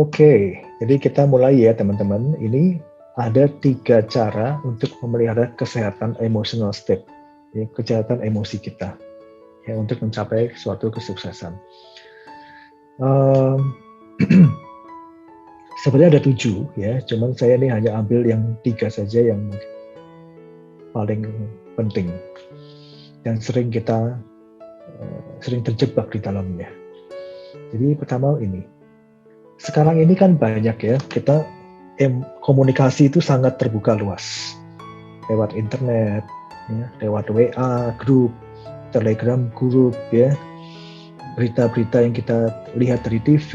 Oke, jadi kita mulai ya teman-teman. Ini ada 3 cara untuk memelihara kesehatan emotional state, ya, kesehatan emosi kita, ya, untuk mencapai suatu kesuksesan. Sebenarnya ada 7, ya, cuman saya ini hanya ambil yang 3 saja yang paling penting dan sering kita sering terjebak di dalamnya. Jadi pertama ini. Sekarang ini kan banyak ya, kita komunikasi itu sangat terbuka luas. Lewat internet, ya, lewat WA, grup, Telegram grup, ya. Berita-berita yang kita lihat dari TV,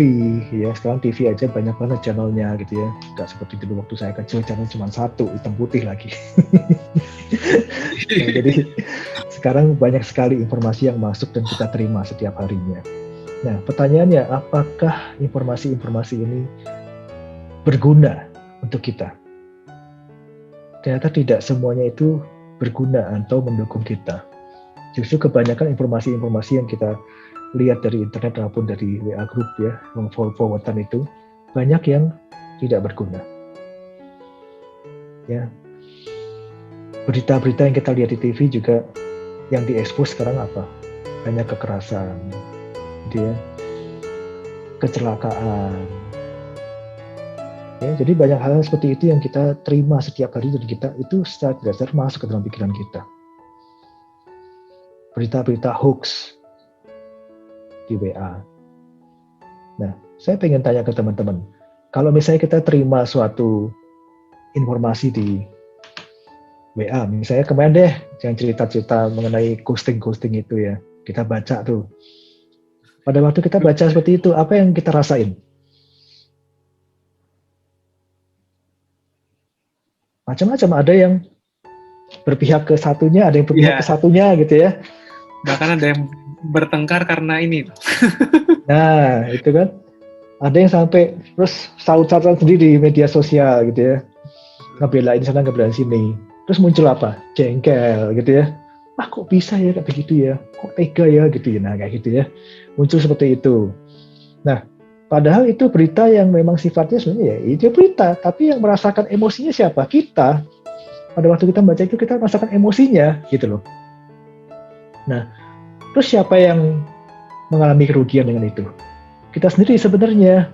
ya. Sekarang TV aja banyak banget channelnya gitu ya. Nggak seperti dulu waktu saya kecil, channel cuma 1, hitam putih lagi. Nah, jadi sekarang banyak sekali informasi yang masuk dan kita terima setiap harinya. Nah, pertanyaannya, apakah informasi-informasi ini berguna untuk kita? Ternyata tidak semuanya itu berguna atau mendukung kita. Justru kebanyakan informasi-informasi yang kita lihat dari internet maupun dari WA group ya, forward-forwardan itu, banyak yang tidak berguna. Ya. Berita-berita yang kita lihat di TV juga yang diekspos sekarang apa? Banyak kekerasan, dia kecelakaan, ya, jadi banyak hal seperti itu yang kita terima setiap hari dan kita itu secara dasar masuk ke dalam pikiran kita. Berita-berita hoax di WA. Nah, saya pengen tanya ke teman-teman, kalau misalnya kita terima suatu informasi di WA, misalnya kemarin deh yang cerita-cerita mengenai ghosting itu ya, kita baca tuh. Pada waktu kita baca seperti itu, apa yang kita rasain? Macam-macam, ada yang berpihak ke satunya, ada yang berpihak ke satunya gitu ya. Bahkan ada yang bertengkar karena ini. Nah, itu kan. Ada yang sampai terus saut-sautan sendiri di media sosial gitu ya. Ngebelain sana, ngebelain sini. Terus muncul apa? Jengkel gitu ya. Ah, kok bisa ya kayak begitu ya? Kok tega ya gitu ya? Nah, kayak gitu ya. Muncul seperti itu. Nah, padahal itu berita yang memang sifatnya sebenarnya ya itu berita, tapi yang merasakan emosinya siapa? Kita. Pada waktu kita baca itu kita merasakan emosinya gitu loh. Nah, terus siapa yang mengalami kerugian dengan itu? Kita sendiri sebenarnya.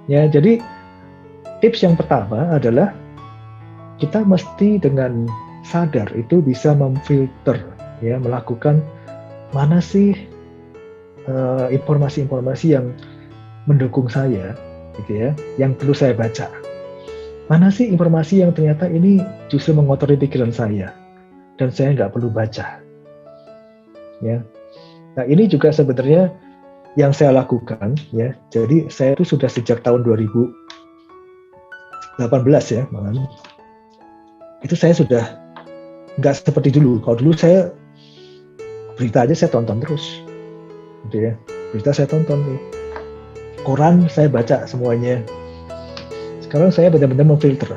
Ya, jadi tips yang pertama adalah kita mesti dengan sadar itu bisa memfilter, ya, melakukan mana sih informasi-informasi yang mendukung saya, gitu ya, yang perlu saya baca. Mana sih informasi yang ternyata ini justru mengotori pikiran saya dan saya nggak perlu baca, ya. Nah, ini juga sebenarnya yang saya lakukan, ya. Jadi saya itu sudah sejak tahun 2018 ya, malah itu saya sudah nggak seperti dulu. Kalau dulu saya berita aja saya tonton terus, gitu ya. Berita saya tonton nih, koran saya baca semuanya. Sekarang saya benar-benar memfilter,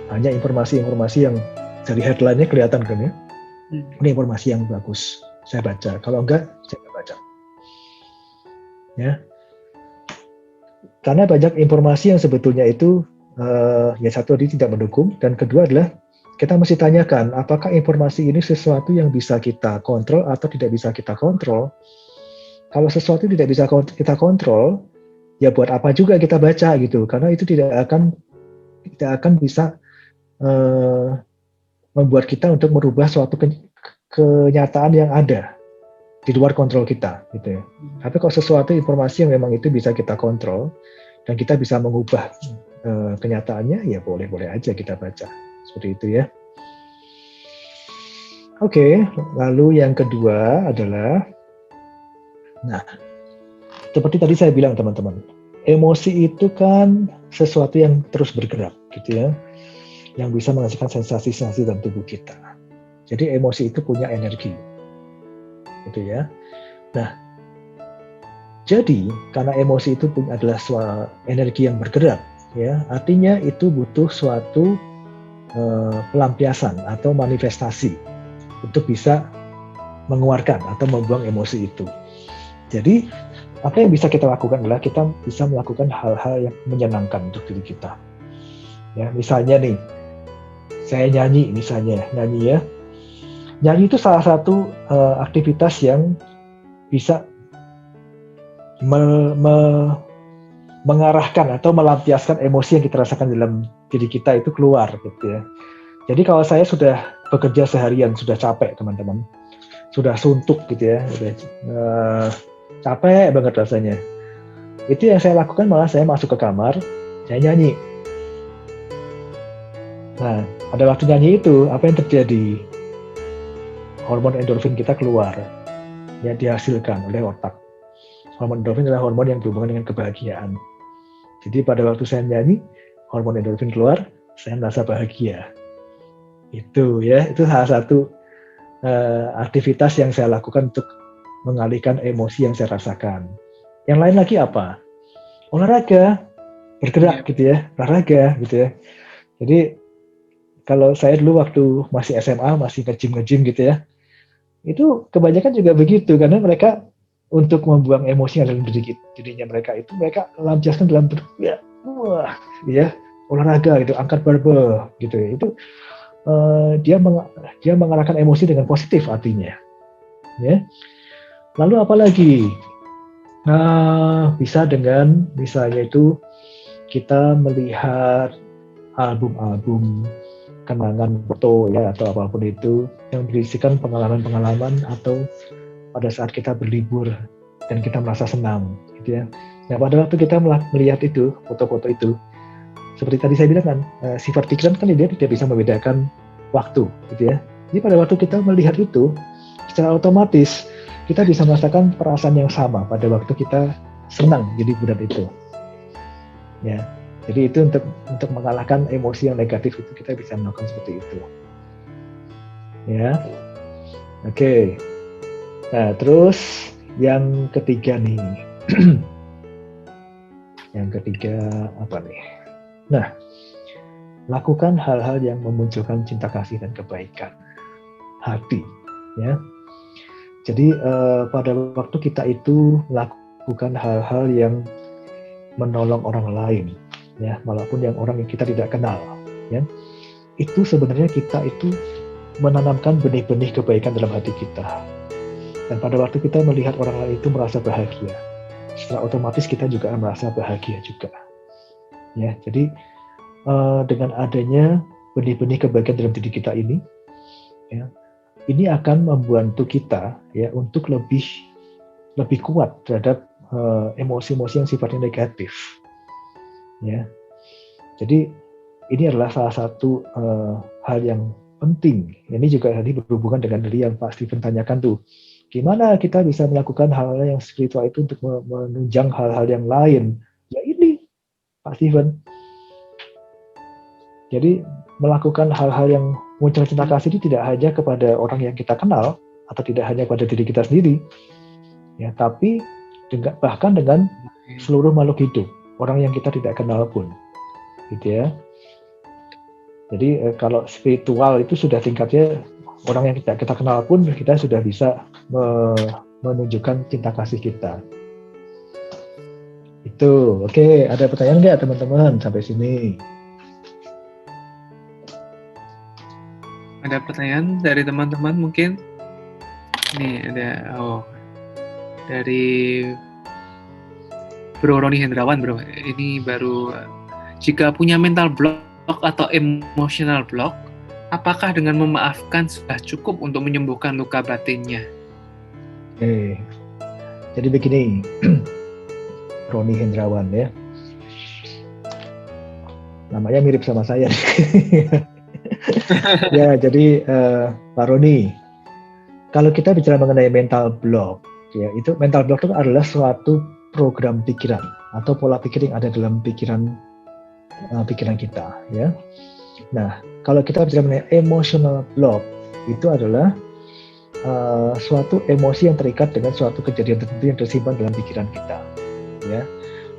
hanya informasi-informasi yang dari headline-nya kelihatan kan ya. Ini informasi yang bagus, saya baca. Kalau enggak, saya nggak baca. Ya, karena banyak informasi yang sebetulnya itu ya satu tadi tidak mendukung, dan kedua adalah kita mesti tanyakan apakah informasi ini sesuatu yang bisa kita kontrol atau tidak bisa kita kontrol. Kalau sesuatu tidak bisa kita kontrol, ya buat apa juga kita baca gitu, karena itu tidak akan bisa membuat kita untuk merubah suatu kenyataan yang ada di luar kontrol kita gitu ya. Tapi kalau sesuatu informasi yang memang itu bisa kita kontrol dan kita bisa mengubah kenyataannya, ya boleh-boleh aja kita baca. Seperti itu ya. Oke, lalu yang kedua adalah, nah, seperti tadi saya bilang teman-teman, emosi itu kan sesuatu yang terus bergerak gitu ya, yang bisa menghasilkan sensasi-sensasi dalam tubuh kita. Jadi emosi itu punya energi, gitu ya. Nah, jadi karena emosi itu adalah energi yang bergerak, ya, artinya itu butuh suatu pelampiasan atau manifestasi untuk bisa mengeluarkan atau membuang emosi itu. Jadi Apa yang bisa kita lakukan adalah kita bisa melakukan hal-hal yang menyenangkan untuk diri kita. Ya, misalnya nih, saya nyanyi misalnya, nyanyi ya. Nyanyi itu salah satu aktivitas yang bisa mengarahkan atau melampiaskan emosi yang kita rasakan dalam diri kita itu keluar gitu ya. Jadi kalau saya sudah bekerja seharian, sudah capek teman-teman, sudah suntuk gitu ya, sudah capek banget rasanya. Itu yang saya lakukan malah saya masuk ke kamar, saya nyanyi. Nah, pada waktu nyanyi itu apa yang terjadi? Hormon endorfin kita keluar, yang dihasilkan oleh otak. Hormon endorfin adalah hormon yang berhubungan dengan kebahagiaan. Jadi pada waktu saya nyanyi, hormon endorfin keluar, saya merasa bahagia. Itu ya, itu salah satu aktivitas yang saya lakukan untuk mengalihkan emosi yang saya rasakan. Yang lain lagi apa? Olahraga, bergerak gitu ya, olahraga gitu ya. Jadi kalau saya dulu waktu masih SMA, masih nge-gym gitu ya, itu kebanyakan juga begitu, karena mereka untuk membuang emosi yang dalam dirinya mereka itu, mereka lampiaskan dalam bentuk ya, wah, ya olahraga gitu, angkat barbel gitu ya. Itu dia mengarahkan emosi dengan positif artinya. Ya. Lalu apalagi? Bisa dengan misalnya itu kita melihat album-album kenangan foto ya atau apapun itu yang berisikan pengalaman-pengalaman atau pada saat kita berlibur dan kita merasa senang gitu ya. Nah pada waktu kita melihat itu foto-foto itu, seperti tadi saya bilang kan, sifat pikiran kan dia tidak bisa membedakan waktu gitu ya. Jadi pada waktu kita melihat itu, secara otomatis kita bisa merasakan perasaan yang sama pada waktu kita senang jadi budak itu. Ya. Jadi itu untuk mengalahkan emosi yang negatif itu kita bisa melakukan seperti itu. Ya. Oke. Nah, terus yang ketiga nih. Yang ketiga apa nih? Nah, lakukan hal-hal yang memunculkan cinta kasih dan kebaikan hati, ya. Jadi pada waktu kita itu melakukan hal-hal yang menolong orang lain, ya, walaupun yang orang yang kita tidak kenal, ya, itu sebenarnya kita itu menanamkan benih-benih kebaikan dalam hati kita. Dan pada waktu kita melihat orang lain itu merasa bahagia, secara otomatis kita juga merasa bahagia juga. Ya, jadi dengan adanya benih-benih kebaikan dalam diri kita ini, ya, ini akan membantu kita ya untuk lebih kuat terhadap emosi-emosi yang sifatnya negatif. Ya, jadi ini adalah salah satu hal yang penting. Ini juga tadi berhubungan dengan tadi yang Pak Steven tanyakan tuh, gimana kita bisa melakukan hal-hal yang spiritual itu untuk menunjang hal-hal yang lain? Ya ini, Pak Steven. Jadi melakukan hal-hal yang muncul cinta kasih itu tidak hanya kepada orang yang kita kenal atau tidak hanya pada diri kita sendiri, ya, tapi bahkan dengan seluruh makhluk hidup, orang yang kita tidak kenal pun, gitu ya. Jadi kalau spiritual itu sudah tingkatnya orang yang kita kenal pun kita sudah bisa menunjukkan cinta kasih kita. Itu, oke. Ada pertanyaan nggak teman-teman sampai sini? Ada pertanyaan dari teman-teman mungkin? Nih ada, dari Bro Roni Hendrawan, bro. Ini baru, jika punya mental block atau emotional block, apakah dengan memaafkan sudah cukup untuk menyembuhkan luka batinnya? Oke. Jadi begini, Roni Hendrawan ya. Namanya mirip sama saya. Ya, jadi Pak Roni, kalau kita bicara mengenai mental block, ya itu mental block itu adalah suatu program pikiran atau pola pikir yang ada dalam pikiran kita, ya. Nah, kalau kita bicara mengenai emotional block, itu adalah suatu emosi yang terikat dengan suatu kejadian tertentu yang tersimpan dalam pikiran kita, ya.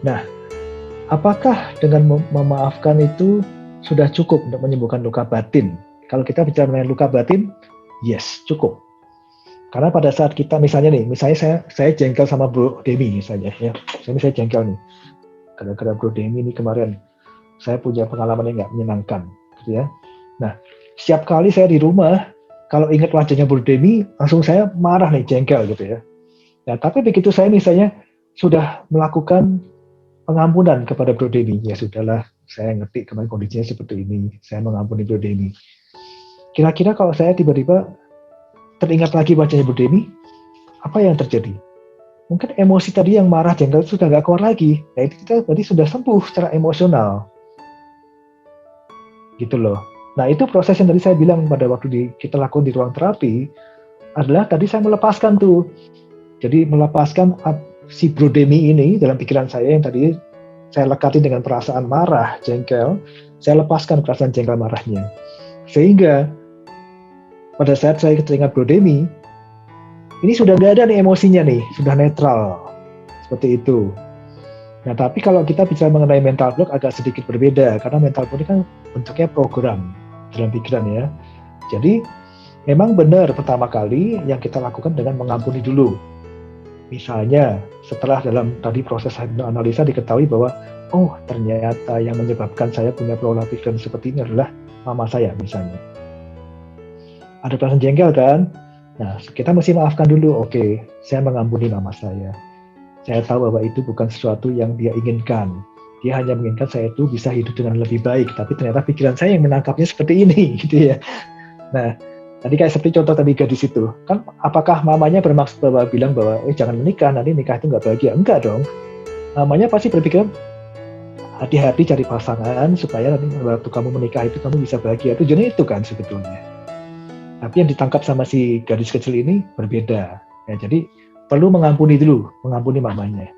Nah, apakah dengan memaafkan itu sudah cukup untuk menyembuhkan luka batin? Kalau kita bicara mengenai luka batin, yes, cukup. Karena pada saat kita misalnya saya jengkel sama Bro Demi misalnya ya, saya jengkel nih, gara-gara Bro Demi ini kemarin saya punya pengalaman yang nggak menyenangkan, gitu ya. Nah, setiap kali saya di rumah, kalau ingat wajahnya Bro Demi, langsung saya marah nih, jengkel gitu ya. Nah, tapi begitu saya misalnya sudah melakukan pengampunan kepada Bro Demi, ya sudahlah, saya ngerti kemarin kondisinya seperti ini, saya mengampuni Bro Demi. Kira-kira kalau saya tiba-tiba teringat lagi wajahnya Bro Demi, apa yang terjadi? Mungkin emosi tadi yang marah, jengkel sudah nggak keluar lagi. Nah, itu kita berarti sudah sembuh secara emosional. Gitu loh. Nah, itu proses yang tadi saya bilang pada waktu kita lakukan di ruang terapi, adalah tadi saya melepaskan tuh. Jadi melepaskan si Bro Demi ini dalam pikiran saya yang tadi saya lekati dengan perasaan marah, jengkel, saya lepaskan perasaan jengkel marahnya. Sehingga pada saat saya teringat Bro Demi, ini sudah nggak ada nih emosinya nih, sudah netral. Seperti itu. Nah, tapi kalau kita bicara mengenai mental block agak sedikit berbeda, karena mental block ini kan bentuknya program dalam pikiran ya. Jadi, memang benar pertama kali yang kita lakukan dengan mengampuni dulu. Misalnya, setelah dalam tadi proses analisa diketahui bahwa, oh ternyata yang menyebabkan saya punya pola pikir seperti ini adalah mama saya misalnya. Ada perasaan jengkel kan? Nah, kita mesti maafkan dulu, oke, saya mengampuni mama saya. Saya tahu bahwa itu bukan sesuatu yang dia inginkan. Dia hanya menginginkan saya itu bisa hidup dengan lebih baik, tapi ternyata pikiran saya yang menangkapnya seperti ini, gitu ya. Nah, tadi kayak seperti contoh tadi gadis itu, kan apakah mamanya bermaksud bahwa bilang bahwa jangan menikah, nanti nikah itu nggak bahagia? Enggak dong. Mamanya pasti berpikir hati-hati cari pasangan supaya nanti waktu kamu menikah itu kamu bisa bahagia. Tujuannya itu kan sebetulnya. Tapi yang ditangkap sama si gadis kecil ini berbeda. Ya, jadi perlu mengampuni dulu, mengampuni mamanya.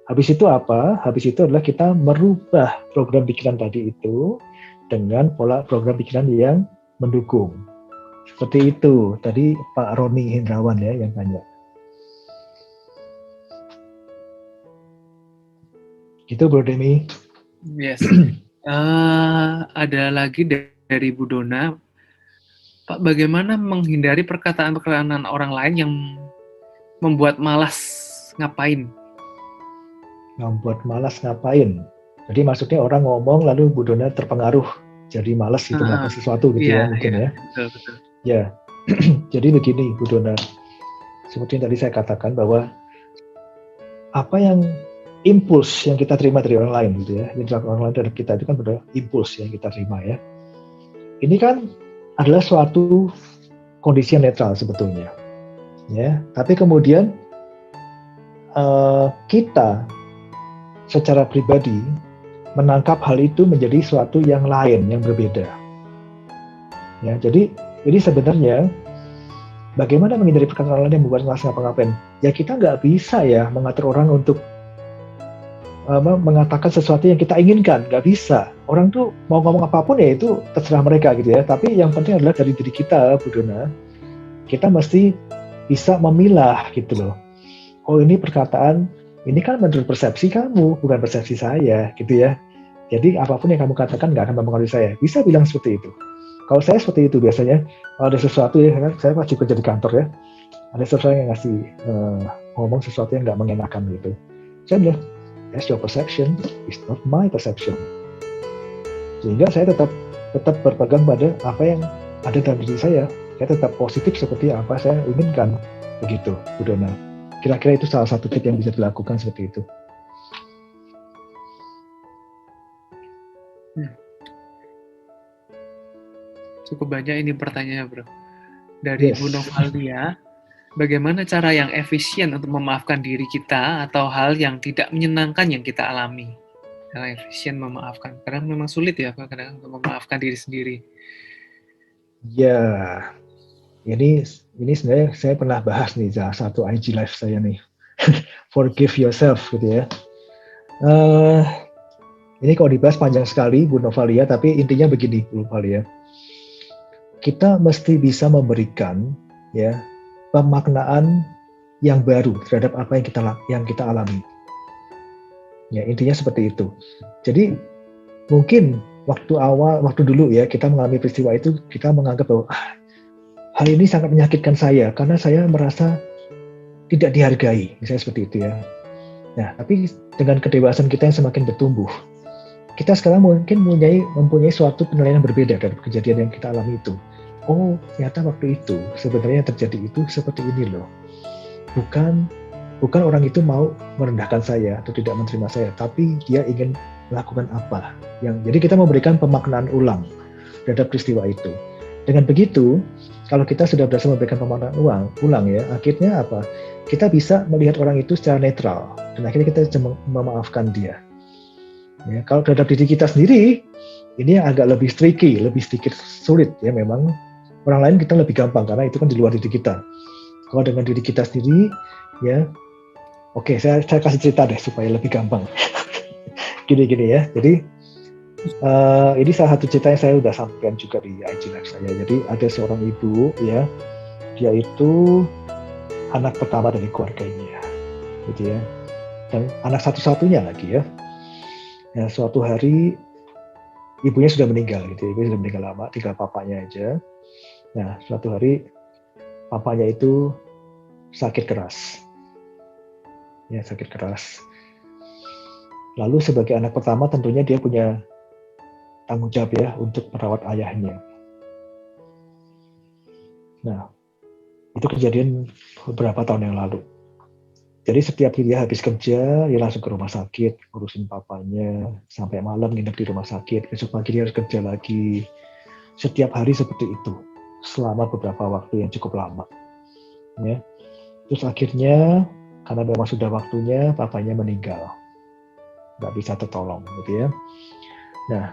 Habis itu apa? Habis itu adalah kita merubah program pikiran tadi itu dengan pola program pikiran yang mendukung. Seperti itu. Tadi Pak Roni Hendrawan ya yang tanya. Gitu Bro Demi. Yes. Ada lagi dari Bu Dona. Pak, bagaimana menghindari perkataan-perkataan orang lain yang membuat malas ngapain? Membuat malas ngapain? Jadi maksudnya orang ngomong lalu Bu Dona terpengaruh jadi malas gitu melakukan sesuatu gitu ya mungkin ya. Betul. Ya, jadi begini Bu Dona. Seperti yang tadi saya katakan bahwa apa yang impuls yang kita terima dari orang lain gitu ya, yang dilakukan orang lain terhadap kita itu kan benar impuls yang kita terima ya. Ini kan adalah suatu kondisi yang netral sebetulnya, ya. Tapi kemudian kita secara pribadi menangkap hal itu menjadi suatu yang lain, yang berbeda. Ya, jadi ini sebenarnya bagaimana menghindari perkataan orang lain yang membuat malas ngapa-ngapain? Ya kita nggak bisa ya mengatur orang untuk mengatakan sesuatu yang kita inginkan, nggak bisa. Orang tuh mau ngomong apapun ya itu terserah mereka gitu ya. Tapi yang penting adalah dari diri kita, Bu Dona, kita mesti bisa memilah gitu loh. Oh ini perkataan, ini kan menurut persepsi kamu, bukan persepsi saya gitu ya. Jadi apapun yang kamu katakan nggak akan mempengaruhi saya. Bisa bilang seperti itu. Kalau saya seperti itu biasanya, kalau ada sesuatu ya, saya masih kerja di kantor ya, ada sesuatu yang ngasih ngomong sesuatu yang nggak mengenakan gitu. Saya bilang, that's your perception, it's not my perception. Sehingga saya tetap berpegang pada apa yang ada dalam diri saya. Saya tetap positif seperti apa saya inginkan. Begitu, Bu Dona. Kira-kira itu salah satu tip yang bisa dilakukan seperti itu. Cukup banyak ini pertanyaannya, Bro. Dari Bu Novalia, bagaimana cara yang efisien untuk memaafkan diri kita atau hal yang tidak menyenangkan yang kita alami? Cara efisien memaafkan. Kadang memang sulit ya, Pak, kadang untuk memaafkan diri sendiri. Ya, ini sebenarnya saya pernah bahas nih salah satu IG live saya nih. Forgive yourself gitu ya. Ini kalau dibahas panjang sekali Bu Novalia, tapi intinya begini Bu Novalia. Kita mesti bisa memberikan ya pemaknaan yang baru terhadap apa yang kita alami. Ya, intinya seperti itu. Jadi mungkin waktu dulu ya kita mengalami peristiwa itu kita menganggap bahwa hal ini sangat menyakitkan saya karena saya merasa tidak dihargai, misalnya seperti itu ya. Nah, tapi dengan kedewasaan kita yang semakin bertumbuh, kita sekarang mungkin mempunyai suatu penilaian yang berbeda dari kejadian yang kita alami itu. Oh, ternyata waktu itu sebenarnya yang terjadi itu seperti ini loh. Bukan orang itu mau merendahkan saya atau tidak menerima saya, tapi dia ingin melakukan apa. Jadi kita memberikan pemaknaan ulang terhadap peristiwa itu. Dengan begitu, kalau kita sudah berhasil memberikan pemaknaan ulang ya, akhirnya apa? Kita bisa melihat orang itu secara netral dan akhirnya kita memaafkan dia. Ya, kalau terhadap diri kita sendiri, ini yang agak lebih tricky, lebih sedikit sulit ya memang. Orang lain kita lebih gampang karena itu kan di luar diri kita. Kalau dengan diri kita sendiri, ya, oke, saya kasih cerita deh supaya lebih gampang. Gini ya. Jadi ini salah satu cerita yang saya udah sampaikan juga di IG Live saya. Jadi ada seorang ibu ya, dia itu anak pertama dari keluarganya, gitu ya. Dan anak satu-satunya lagi ya. Ya, suatu hari ibunya sudah meninggal gitu, ibunya sudah meninggal lama, tinggal papanya aja. Nah, suatu hari papanya itu sakit keras. Ya, sakit keras. Lalu sebagai anak pertama tentunya dia punya tanggung jawab ya untuk merawat ayahnya. Nah, itu kejadian beberapa tahun yang lalu. Jadi setiap dia habis kerja, dia langsung ke rumah sakit, ngurusin papanya, sampai malam nginep di rumah sakit, besok pagi dia harus kerja lagi. Setiap hari seperti itu, selama beberapa waktu yang cukup lama. Ya. Terus akhirnya, karena memang sudah waktunya, papanya meninggal. Nggak bisa tertolong, gitu ya. Nah,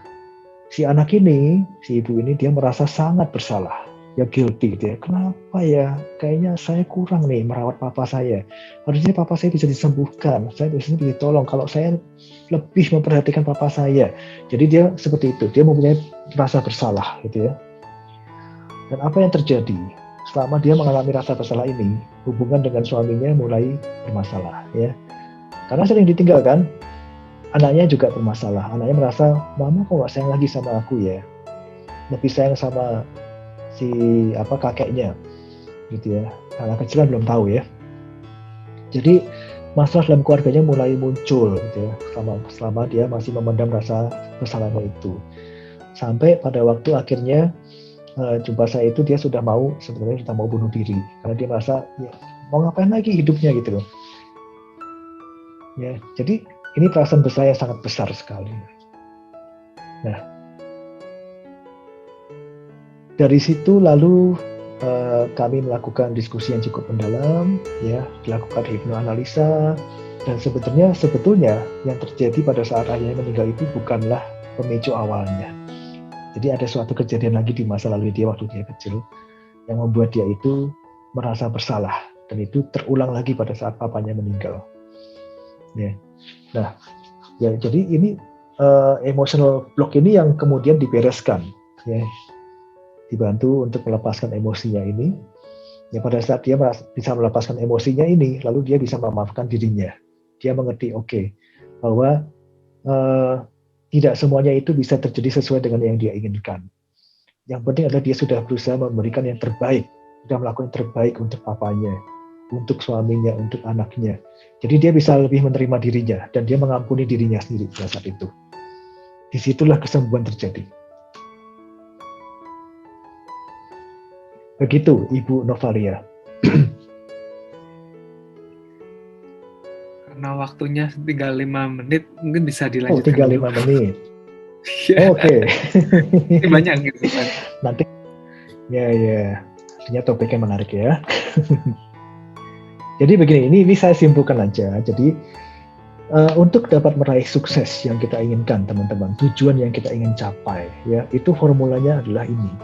si anak ini, si ibu ini, dia merasa sangat bersalah. Ya guilty gitu ya. Kenapa ya? Kayaknya saya kurang nih merawat papa saya. Harusnya papa saya bisa disembuhkan. Saya bisa ditolong kalau saya lebih memperhatikan papa saya. Jadi dia seperti itu. Dia mempunyai rasa bersalah gitu ya. Dan apa yang terjadi? Selama dia mengalami rasa bersalah ini, hubungan dengan suaminya mulai bermasalah ya. Karena sering ditinggalkan, anaknya juga bermasalah. Anaknya merasa, mama kok nggak sayang lagi sama aku ya. Lebih sayang sama si kakeknya gitu ya. Anak kecil kan belum tahu ya. Jadi masalah dalam keluarganya mulai muncul gitu ya, selama dia masih memendam rasa bersalahnya itu. Sampai pada waktu akhirnya jumpa saya itu dia sebenarnya sudah mau bunuh diri karena dia merasa ya, mau ngapain lagi hidupnya gitu loh. Ya, jadi ini perasaan bersalah yang sangat besar sekali. Nah, dari situ lalu kami melakukan diskusi yang cukup mendalam, ya, dilakukan hipnoanalisa, dan sebetulnya yang terjadi pada saat ayahnya meninggal itu bukanlah pemicu awalnya. Jadi ada suatu kejadian lagi di masa lalu dia waktu dia kecil yang membuat dia itu merasa bersalah, dan itu terulang lagi pada saat papanya meninggal. Ya. Nah, ya jadi ini emotional block ini yang kemudian dibereskan, ya. Dibantu untuk melepaskan emosinya ini. Ya pada saat dia bisa melepaskan emosinya ini, lalu dia bisa memaafkan dirinya. Dia mengerti, bahwa tidak semuanya itu bisa terjadi sesuai dengan yang dia inginkan. Yang penting adalah dia sudah berusaha memberikan yang terbaik, sudah melakukan yang terbaik untuk papanya, untuk suaminya, untuk anaknya. Jadi dia bisa lebih menerima dirinya dan dia mengampuni dirinya sendiri pada saat itu. Disitulah kesembuhan terjadi. Begitu Ibu Novalia. Karena waktunya tinggal 5 menit, mungkin bisa dilanjutkan. Oh, tinggal 5 menit. Oke. Banyak gitu kan. Nanti, ya. Artinya topiknya menarik ya. Jadi begini, ini saya simpulkan aja. Jadi untuk dapat meraih sukses yang kita inginkan, teman-teman, tujuan yang kita ingin capai, ya, itu formulanya adalah ini.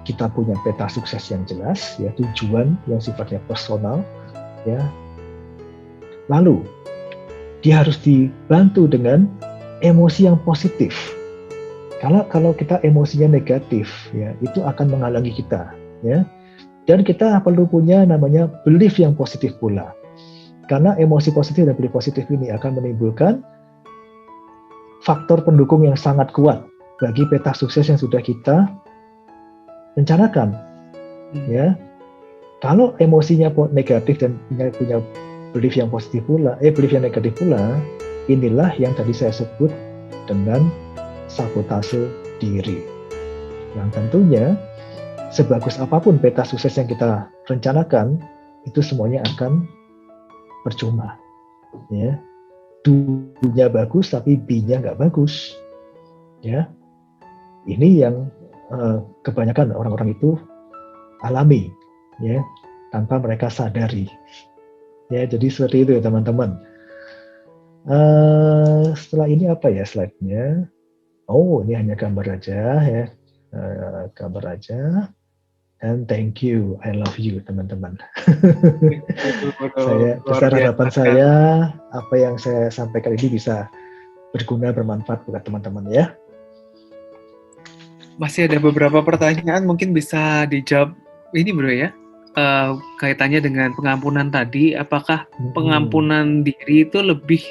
Kita punya peta sukses yang jelas, ya, tujuan yang sifatnya personal, ya. Lalu dia harus dibantu dengan emosi yang positif. Karena kalau kita emosinya negatif, ya, itu akan menghalangi kita, ya. Dan kita perlu punya namanya belief yang positif pula. Karena emosi positif dan belief positif ini akan menimbulkan faktor pendukung yang sangat kuat bagi peta sukses yang sudah kita rencanakan. Ya, kalau emosinya negatif dan punya belief yang positif pula, belief yang negatif pula, inilah yang tadi saya sebut dengan sabotase diri. Yang tentunya sebagus apapun peta sukses yang kita rencanakan, itu semuanya akan percuma. Ya, do-nya bagus tapi B-nya nggak bagus. Ya, ini yang kebanyakan orang-orang itu alami, ya, tanpa mereka sadari. Ya, jadi seperti itu ya teman-teman. Setelah ini apa ya slide-nya? Oh, ini hanya gambar aja ya, gambar aja. And thank you, I love you teman-teman. Saya besar harapan saya apa yang saya sampaikan ini bisa berguna, bermanfaat buat teman-teman ya. Masih ada beberapa pertanyaan mungkin bisa dijawab ini bro ya. Kaitannya dengan pengampunan tadi, apakah pengampunan diri itu lebih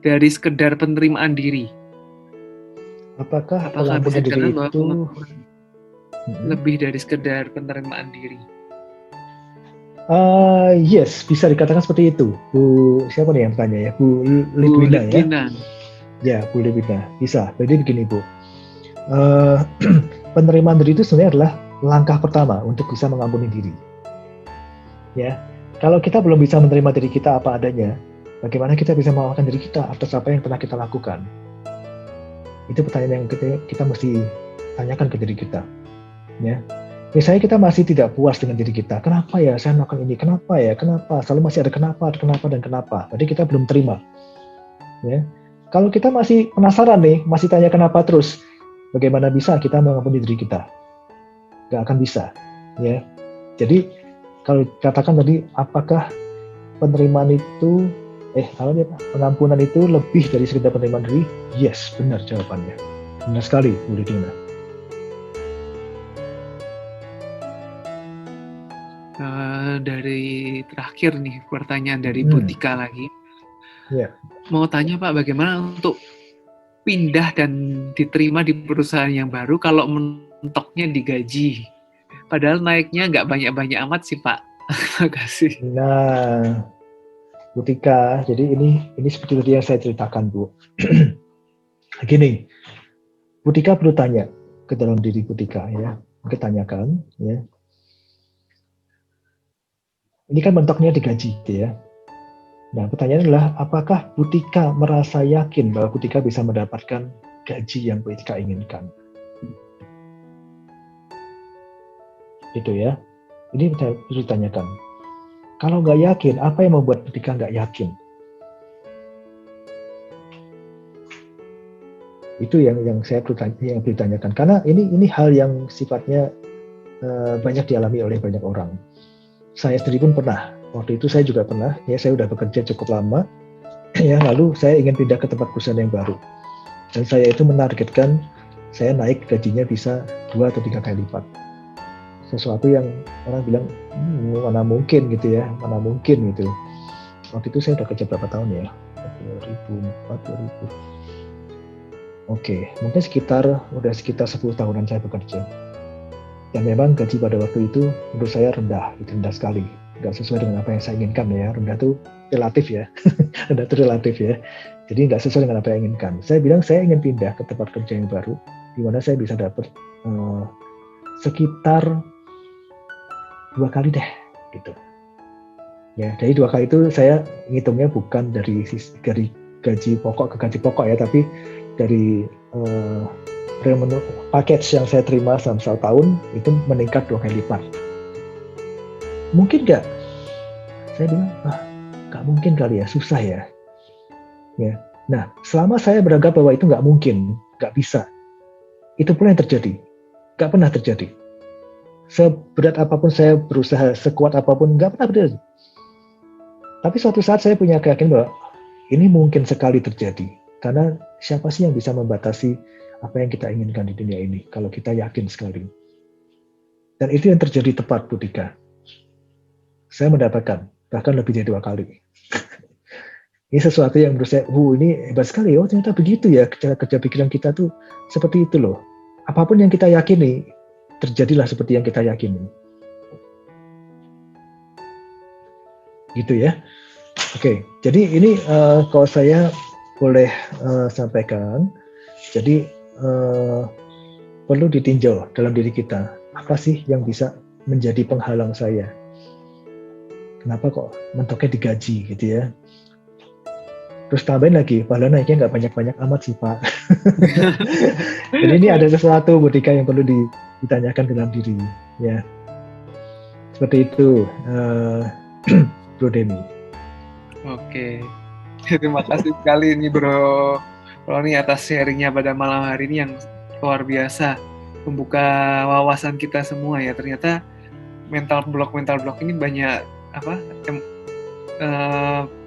dari sekedar penerimaan diri? Apakah pengampunan diri itu lebih dari sekedar penerimaan diri? Yes, bisa dikatakan seperti itu. Bu, siapa nih yang tanya ya? Bu Lidwina ya? Ya, Bu Lidwina. Bisa. Jadi begini Bu. Penerimaan diri itu sebenarnya adalah langkah pertama untuk bisa mengampuni diri. Ya, kalau kita belum bisa menerima diri kita apa adanya, bagaimana kita bisa memaafkan diri kita atas apa yang pernah kita lakukan? Itu pertanyaan yang kita mesti tanyakan ke diri kita. Ya. Misalnya kita masih tidak puas dengan diri kita, kenapa ya saya melakukan ini, kenapa ya, kenapa, selalu masih ada kenapa, dan kenapa, berarti kita belum terima. Ya. Kalau kita masih penasaran nih, masih tanya kenapa terus, bagaimana bisa kita mengampuni diri kita? Gak akan bisa. Ya. Jadi, kalau katakan tadi, apakah penerimaan itu, pengampunan itu lebih dari sekedar penerimaan diri? Yes, benar jawabannya. Benar sekali, Bu Lidwina. Dari terakhir nih pertanyaan dari Bu Tika lagi. Yeah. Mau tanya Pak, bagaimana untuk pindah dan diterima di perusahaan yang baru kalau mentoknya digaji? Padahal naiknya nggak banyak-banyak amat sih Pak. Terima kasih. Nah, Bu Tika, jadi ini seperti tadi yang saya ceritakan Bu. Gini, Bu Tika perlu tanya ke dalam diri Bu Tika ya, kita tanyakan ya. Ini kan mentoknya digaji gitu ya. Nah, pertanyaannya adalah apakah Bu Tika merasa yakin bahwa Bu Tika bisa mendapatkan gaji yang Bu Tika inginkan? Itu ya. Ini perlu ditanyakan. Kalau nggak yakin, apa yang membuat Bu Tika nggak yakin? Itu yang saya perlu tanyakan. Karena ini hal yang sifatnya banyak dialami oleh banyak orang. Saya sendiri pun pernah. Waktu itu saya juga pernah. Ya, saya udah bekerja cukup lama. Ya, lalu saya ingin pindah ke tempat perusahaan yang baru. Dan saya itu menargetkan saya naik gajinya bisa 2 atau 3 kali lipat. Sesuatu yang orang bilang mana mungkin gitu ya, mana mungkin gitu. Waktu itu saya udah kerja berapa tahun ya? 2004, 2000. Oke, mungkin sekitar 10 tahunan saya bekerja. Dan memang gaji pada waktu itu menurut saya rendah sekali. Nggak sesuai dengan apa yang saya inginkan ya. Rendah itu relatif ya. Rendah itu relatif ya. Jadi nggak sesuai dengan apa yang saya inginkan. Saya bilang saya ingin pindah ke tempat kerja yang baru, di mana saya bisa dapat sekitar 2 kali deh, gitu. Ya, dari 2 kali itu saya ngitungnya bukan dari gaji pokok ke gaji pokok ya, tapi dari package yang saya terima selama 1 tahun itu meningkat 2 kali lipat. Mungkin nggak? Saya bilang, nggak mungkin kali ya, susah ya. Ya. Nah, selama saya beranggap bahwa itu nggak mungkin, nggak bisa, itu pula yang terjadi. Nggak pernah terjadi. Seberat apapun saya berusaha, sekuat apapun, nggak pernah terjadi. Tapi suatu saat saya punya keyakinan bahwa ini mungkin sekali terjadi. Karena siapa sih yang bisa membatasi apa yang kita inginkan di dunia ini, kalau kita yakin sekali. Dan itu yang terjadi tepat, Bu Tika. Saya mendapatkan, bahkan lebih dari 2 kali. Ini sesuatu yang menurut saya, ini hebat sekali. Oh, ternyata begitu ya, cara kerja pikiran kita tuh seperti itu loh. apapun yang kita yakini, terjadilah seperti yang kita yakini. Gitu ya. Oke, jadi ini kalau saya boleh sampaikan, jadi perlu ditinjau dalam diri kita, apa sih yang bisa menjadi penghalang saya? Kenapa kok mentoknya digaji gitu ya? Terus tambahin lagi, padahal naiknya nggak banyak-banyak amat sih Pak. Jadi ini ada sesuatu Budika yang perlu ditanyakan dalam diri, ya. Seperti itu, Bro Demi. Oke, terima kasih sekali nih Bro Roni atas sharingnya pada malam hari ini yang luar biasa, membuka wawasan kita semua ya. Ternyata mental block ini banyak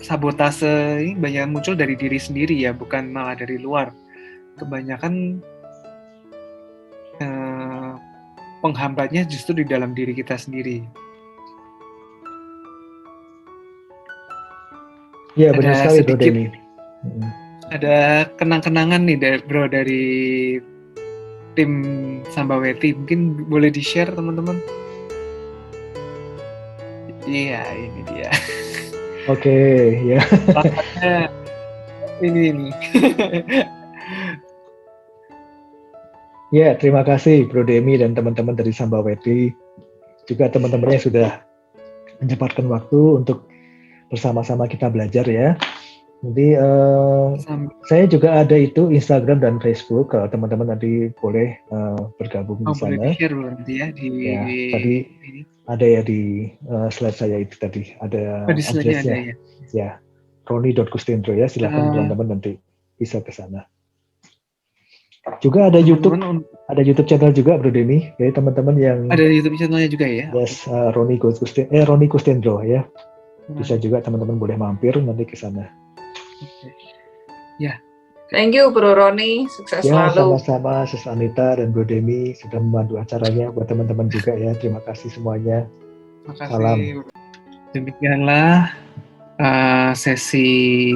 sabotase ini banyak muncul dari diri sendiri ya, bukan malah dari luar. Kebanyakan penghambatnya justru di dalam diri kita sendiri. Iya benar sekali Bro Demi. Ada kenang-kenangan nih Bro dari tim Sambaweti, mungkin boleh di-share teman-teman? Iya, ini dia. Oke, ya. Ini. Ya, terima kasih Bro Demi dan teman-teman dari Sambaweti. Juga teman-teman yang sudah menyempatkan waktu untuk bersama-sama kita belajar ya. Jadi saya juga ada itu Instagram dan Facebook. Kalau teman-teman nanti boleh bergabung di sana. Boleh di-share nanti ya tadi ini. Ada ya di slide saya itu tadi. Ada address-nya. Ada, ya. Ya, Roni.Kustendro ya. Silakan teman-teman nanti bisa ke sana. Juga ada YouTube channel juga Bro Demi. Jadi teman-teman yang ada YouTube channelnya juga ya. Yes, Roni Kustendro ya. Bisa juga teman-teman boleh mampir nanti ke sana. Ya. Thank you Bro Roni, sukses selalu. Sama-sama Sis Anita dan Bro Demi sudah membantu acaranya buat teman-teman juga ya. Terima kasih semuanya. Terima kasih. Salam. Demikianlah sesi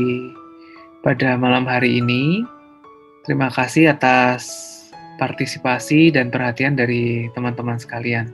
pada malam hari ini. Terima kasih atas partisipasi dan perhatian dari teman-teman sekalian.